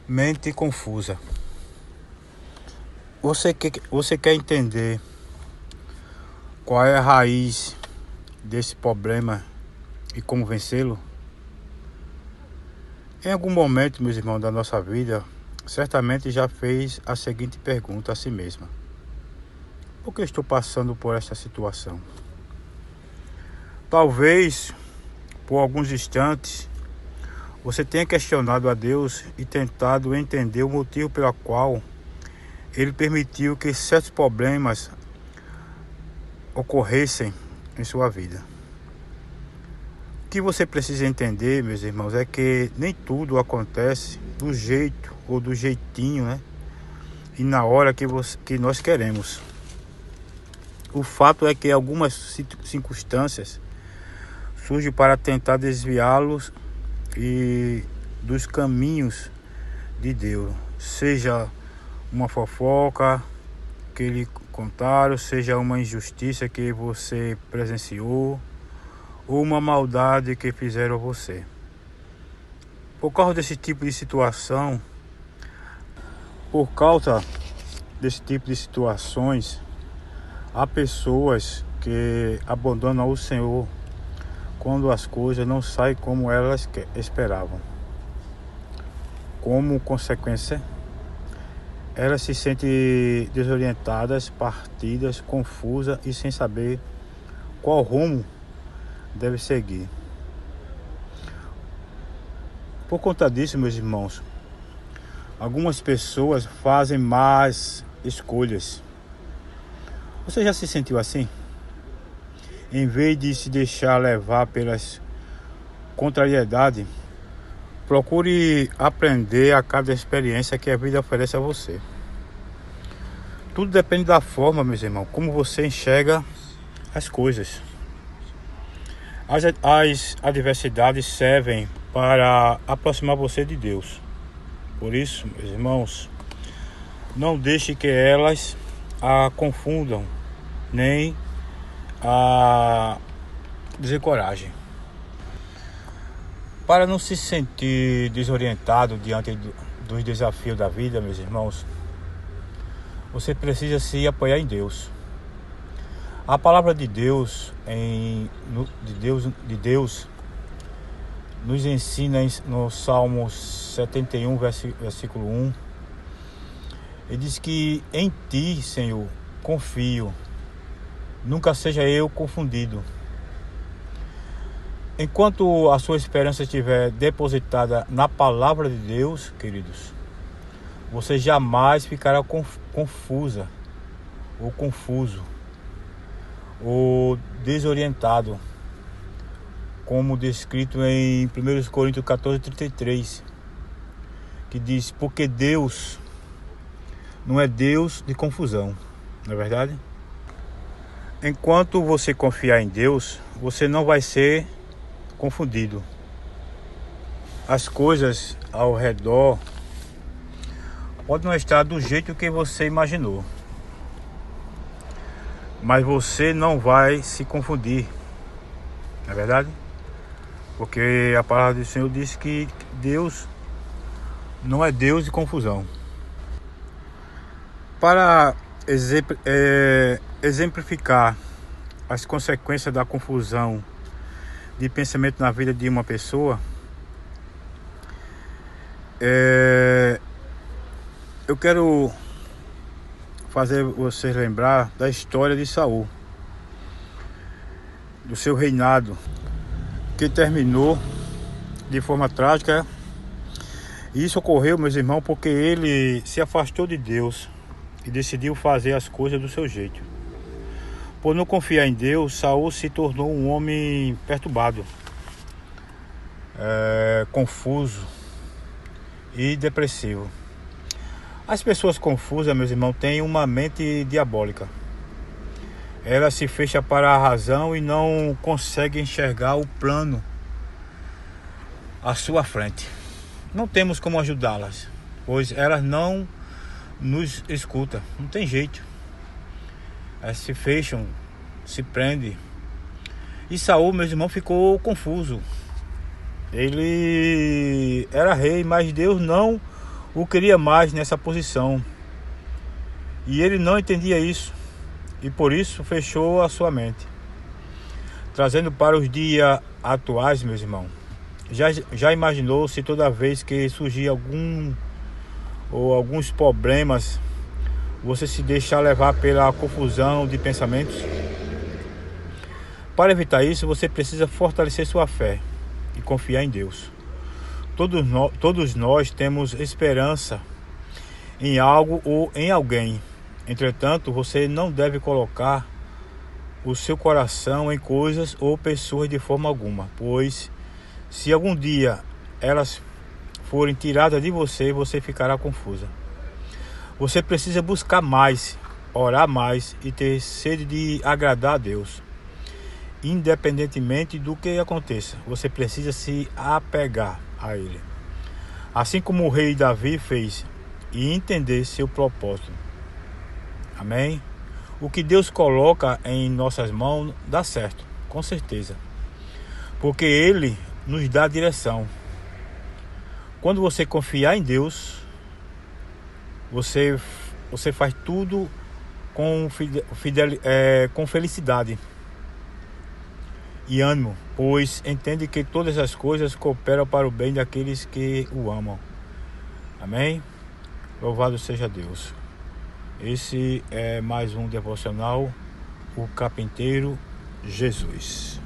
Mente confusa. Você quer entender qual é a raiz desse problema e como vencê-lo? Em algum momento, meus irmãos, da nossa vida, certamente já fez a seguinte pergunta a si mesma: por que eu estou passando por esta situação? Talvez, por alguns instantes, você tenha questionado a Deus e tentado entender o motivo pelo qual Ele permitiu que certos problemas ocorressem em sua vida. O que você precisa entender, meus irmãos, é que nem tudo acontece do jeito ou do jeitinho, né? E na hora que nós queremos. O fato é que algumas circunstâncias surgem para tentar desviá-los e dos caminhos de Deus, seja uma fofoca que lhe contaram, seja uma injustiça que você presenciou ou uma maldade que fizeram a você. Por causa desse tipo de situações, há pessoas que abandonam o Senhor quando as coisas não saem como elas esperavam. Como consequência, elas se sentem desorientadas, partidas, confusas e sem saber qual rumo deve seguir. Por conta disso, meus irmãos, algumas pessoas fazem más escolhas. Você já se sentiu assim? Em vez de se deixar levar pelas contrariedades, procure aprender a cada experiência que a vida oferece a você. Tudo depende da forma, meus irmãos, como você enxerga as coisas. As adversidades servem para aproximar você de Deus. Por isso, meus irmãos, não deixe que elas a confundam, nem a desencorajem. Para não se sentir desorientado diante dos desafios da vida, meus irmãos, você precisa se apoiar em Deus. A palavra de Deus, nos ensina no Salmo 71, versículo 1. Ele diz que em ti, Senhor, confio, nunca seja eu confundido. Enquanto a sua esperança estiver depositada na palavra de Deus, queridos, você jamais ficará confusa ou confuso ou desorientado, como descrito em 1 Coríntios 14:33, que diz: porque Deus não é Deus de confusão, não é verdade? Enquanto você confiar em Deus, você não vai ser confundido. As coisas ao redor podem não estar do jeito que você imaginou, mas você não vai se confundir, não é verdade? Porque a palavra do Senhor diz que Deus não é Deus de confusão. Para exemplificar as consequências da confusão de pensamento na vida de uma pessoa, eu quero fazer vocês lembrar da história de Saul, do seu reinado, que terminou de forma trágica. E isso ocorreu, meus irmãos, porque ele se afastou de Deus e decidiu fazer as coisas do seu jeito. Por não confiar em Deus, Saul se tornou um homem perturbado, confuso e depressivo. As pessoas confusas, meus irmãos, têm uma mente diabólica. Ela se fecha para a razão e não consegue enxergar o plano à sua frente. Não temos como ajudá-las, pois elas não nos escutam. Não tem jeito. Elas se fecham, se prendem. E Saul, meus irmãos, ficou confuso. Ele era rei, mas Deus não o queria mais nessa posição. E ele não entendia isso, e por isso fechou a sua mente. Trazendo para os dias atuais, meus irmãos, já imaginou se toda vez que surgir alguns problemas, você se deixar levar pela confusão de pensamentos? Para evitar isso, você precisa fortalecer sua fé e confiar em Deus. Todos nós temos esperança em algo ou em alguém. Entretanto, você não deve colocar o seu coração em coisas ou pessoas de forma alguma, pois se algum dia elas forem tiradas de você, você ficará confusa. Você precisa buscar mais, orar mais e ter sede de agradar a Deus. Independentemente do que aconteça, você precisa se apegar a Ele, assim como o rei Davi fez, e entender seu propósito. Amém? O que Deus coloca em nossas mãos dá certo, com certeza, porque Ele nos dá direção. Quando você confiar em Deus, você faz tudo com felicidade e ânimo, pois entende que todas as coisas cooperam para o bem daqueles que o amam. Amém? Louvado seja Deus. Esse é mais um devocional, o Carpinteiro Jesus.